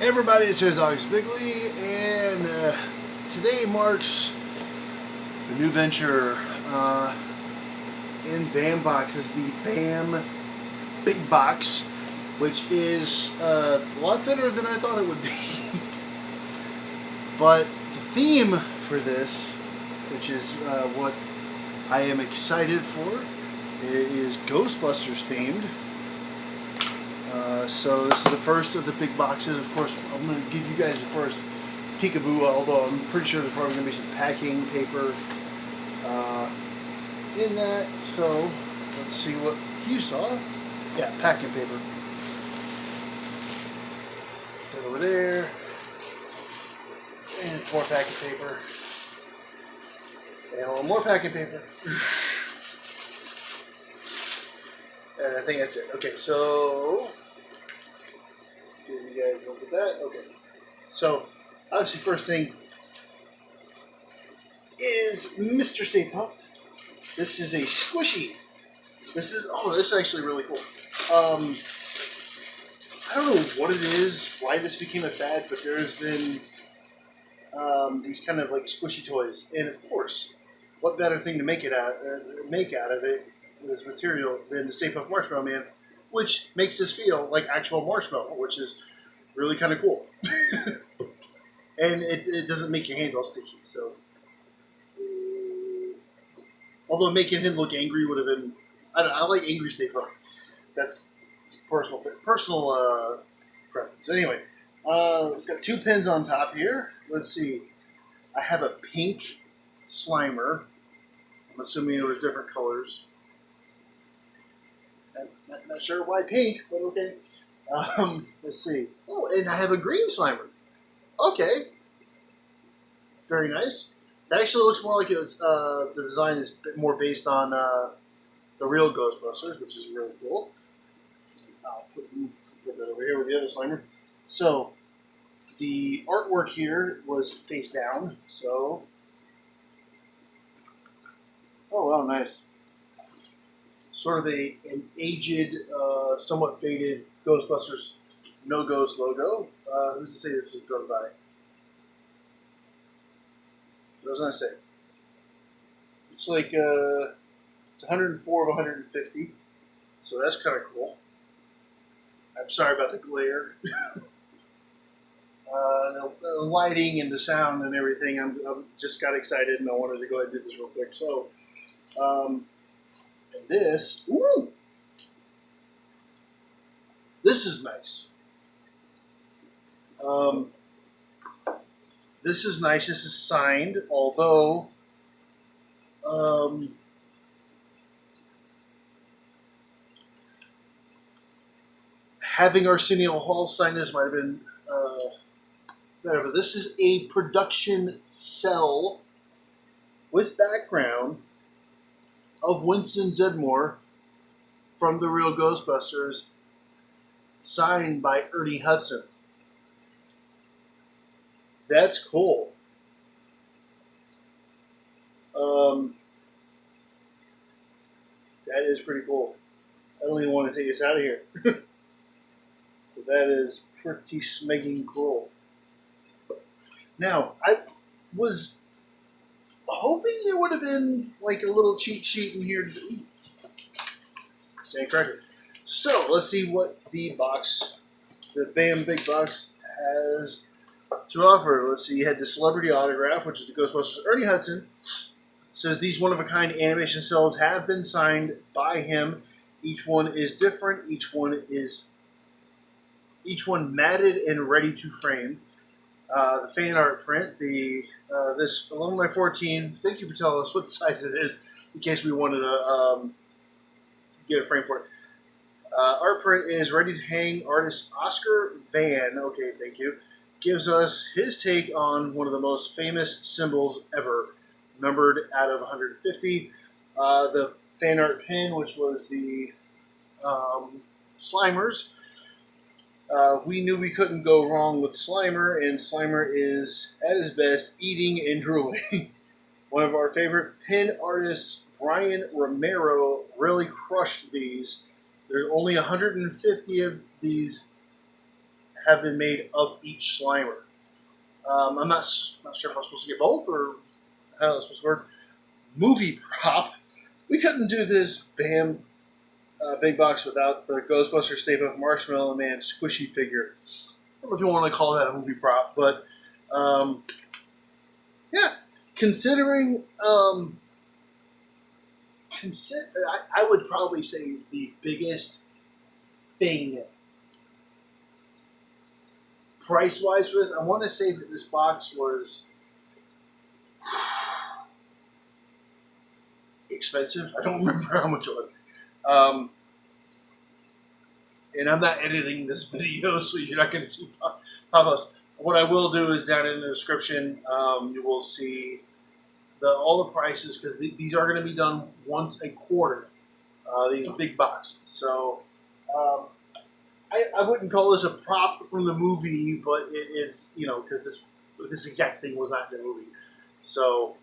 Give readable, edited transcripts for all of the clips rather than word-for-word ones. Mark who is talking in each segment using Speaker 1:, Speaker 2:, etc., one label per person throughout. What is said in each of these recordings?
Speaker 1: Hey everybody, it's His Dogs Bigley, and today marks the new venture in BAM boxes, the BAM Big Box, which is a lot thinner than I thought it would be. But the theme for this, which is what I am excited for, is Ghostbusters themed. So this is the first of the big boxes. Of course, I'm going to give you guys the first peekaboo, although I'm pretty sure there's probably going to be some packing paper in that. So let's see what you saw. Yeah, packing paper. Put it over there. And more packing paper. And a little more packing paper. And I think that's it. Okay, so give you guys a look at that. Okay. So, obviously, first thing is Mr. Stay Puft. This is a squishy. This is actually really cool. I don't know what it is, why this became a fad, but there's been these kind of like squishy toys, and of course, what better thing to make out of it, this material, than the Stay Puft Marshmallow Man, which makes this feel like actual marshmallow, which is really kind of cool. And it doesn't make your hands all sticky. So, although making him look angry would have been, I like angry Stay Puft. That's personal preference. Anyway, got two pins on top here. Let's see. I have a pink Slimer. I'm assuming it was different colors. Not sure why pink, but okay. Let's see. Oh, and I have a green Slimer. Okay. Very nice. That actually looks more like it was, the design is a bit more based on the real Ghostbusters, which is really cool. I'll put that over here with the other Slimer. So, the artwork here was face down, so... Oh, wow, nice. Sort of an aged, somewhat faded Ghostbusters No Ghost logo. Who's to say this is done by? What was I say? It's like it's 104 of 150, so that's kind of cool. I'm sorry about the glare, the lighting and the sound and everything. I'm just got excited and I wanted to go ahead and do this real quick. So. This, ooh, this is nice. This is nice. This is signed, although having Arsenio Hall sign this might have been better. But this is a production cell with background of Winston Zeddemore from the real Ghostbusters, signed by Ernie Hudson. That's cool. That is pretty cool. I don't even want to take us out of here. But that is pretty smegging cool. Now, I was hoping there would have been like a little cheat sheet in here. Stand corrected. So let's see what the BAM Big Box has to offer. Let's see. You had the celebrity autograph, which is the Ghostbusters. Ernie Hudson says these one-of-a-kind animation cells have been signed by him. Each one is different. Each one matted and ready to frame. The fan art print, this Alumni 14, thank you for telling us what size it is, in case we wanted to get a frame for it. Art print is ready to hang. Artist Oscar Van, okay, thank you, gives us his take on one of the most famous symbols ever, numbered out of 150. The fan art pin, which was the Slimers. We knew we couldn't go wrong with Slimer, and Slimer is, at his best, eating and drooling. One of our favorite pin artists, Brian Romero, really crushed these. There's only 150 of these have been made of each Slimer. I'm not sure if I'm supposed to get both or how it's supposed to work. Movie prop. We couldn't do this BAM big box without the Ghostbusters Stay Puft Marshmallow Man squishy figure. I don't know if you want to call that a movie prop, but yeah, considering I would probably say the biggest thing price-wise for this, I want to say that this box was expensive. I don't remember how much it was. And I'm not editing this video, so you're not going to see pop-ups. What I will do is down in the description, you will see all the prices, because these are going to be done once a quarter, these big boxes. So I wouldn't call this a prop from the movie, but it's, because this exact thing was not in the movie. So,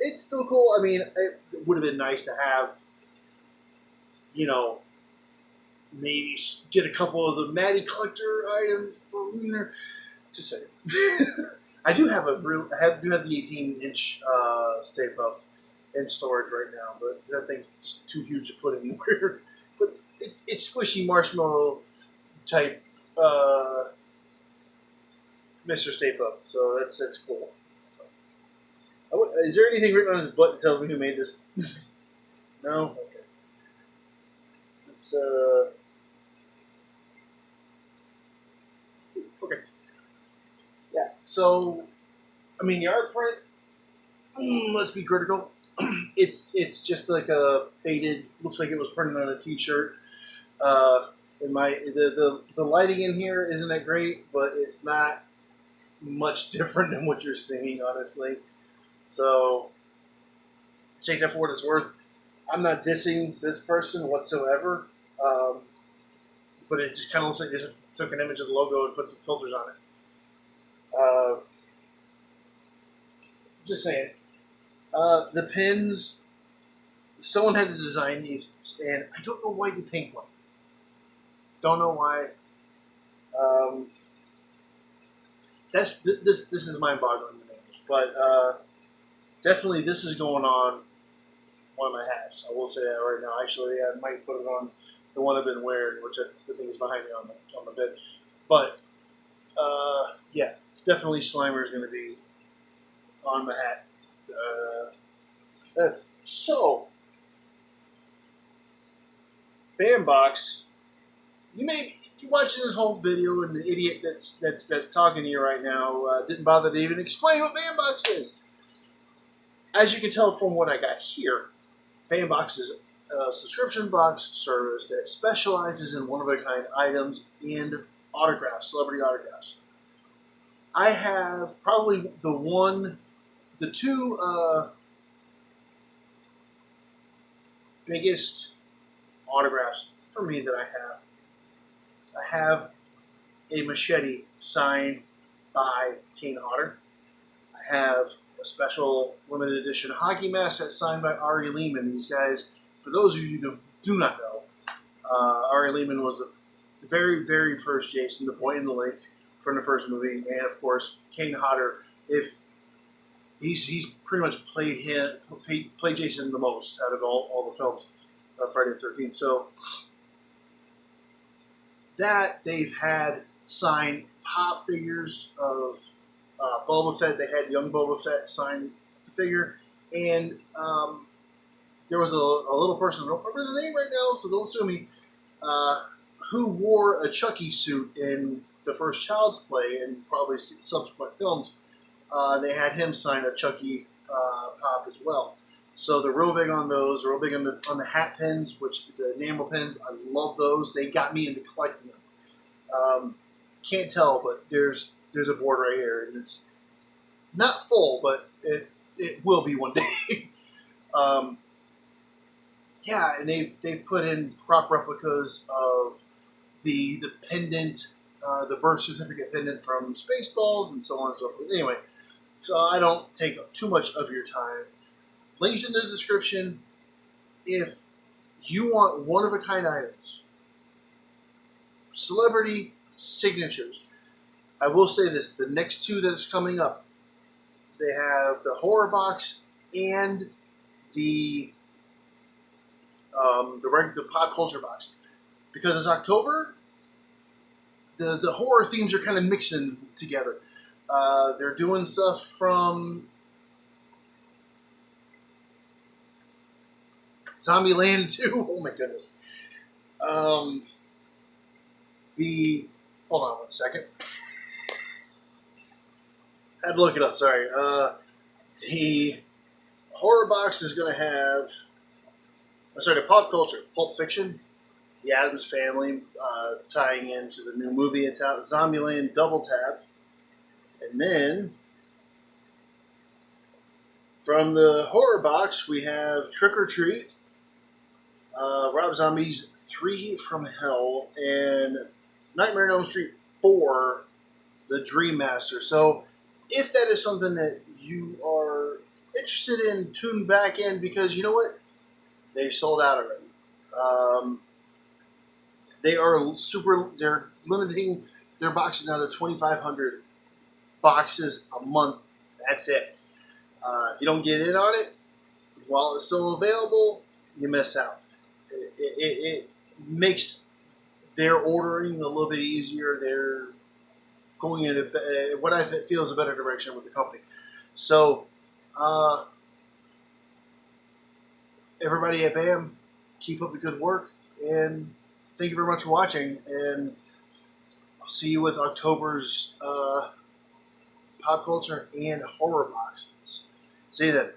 Speaker 1: it's still cool. I mean, it would have been nice to have, maybe get a couple of the Matty Collector items for Wiener. Just saying. I do have the 18-inch Stay Puft in storage right now, but that thing's just too huge to put anywhere. But it's squishy marshmallow type Mr. Stay Puft, so that's cool. So, is there anything written on his butt that tells me who made this? No? Okay. It's okay. Yeah, so, I mean, the art print, let's be critical. It's just like a faded, looks like it was printed on a t-shirt. The lighting in here isn't that great, but it's not much different than what you're seeing, honestly. So, take that for what it's worth. I'm not dissing this person whatsoever, but it just kind of looks like they just took an image of the logo and put some filters on it. Just saying. The pins, someone had to design these, and I don't know why the pink one. Don't know why. This is mind-boggling to me, but definitely this is going on one of my hats. I will say that right now. Actually, I might put it on the one I've been wearing, which the thing is behind me on the bed. But yeah, definitely Slimer is going to be on my hat. So, Bandbox, you're watching this whole video, and the idiot that's talking to you right now didn't bother to even explain what Bandbox is. As you can tell from what I got here, Bandbox is a subscription box service that specializes in one-of-a-kind items and autographs, celebrity autographs. I have probably the two biggest autographs for me that I have. I have a machete signed by Kane Hodder. I have a special limited edition hockey mask that's signed by Ari Lehman. These guys, for those of you who do not know, Ari Lehman was the very, very first Jason, the boy in the lake from the first movie, and of course Kane Hodder. If he's pretty much played Jason the most out of all the films of Friday the 13th. So that they've had signed pop figures of Boba Fett. They had young Boba Fett sign the figure, and there was a little person, I don't remember the name right now, so don't sue me, who wore a Chucky suit in the first Child's Play and probably subsequent films. They had him sign a Chucky pop as well. So they're real big on those. They're real big on the hat pins, which the enamel pins. I love those. They got me into collecting them. Can't tell, but there's a board right here, and it's not full, but it will be one day. Yeah, and they've put in prop replicas of the pendant, the birth certificate pendant from Spaceballs, and so on and so forth. Anyway, so I don't take too much of your time. Links in the description. If you want one-of-a-kind items, celebrity signatures. I will say this: the next two that is coming up, they have the horror box and the the pop culture box. Because it's October, the horror themes are kind of mixing together. They're doing stuff from Zombieland 2. Oh my goodness. Hold on one second. I had to look it up. Sorry. The horror box is going to have. The pop culture, Pulp Fiction, The Addams Family, tying into the new movie. It's out. Zombieland Double Tap, and then from the horror box we have Trick or Treat, Rob Zombie's 3 from Hell, and Nightmare on Elm Street 4, The Dream Master. So, if that is something that you are interested in, tune back in, because you know what? They sold out already. They're limiting their boxes now to 2,500 boxes a month. That's it. If you don't get in on it while it's still available, you miss out. It makes their ordering a little bit easier. They're going in what I feel is a better direction with the company. So, everybody at BAM, keep up the good work, and thank you very much for watching. And I'll see you with October's pop culture and horror boxes. See you then.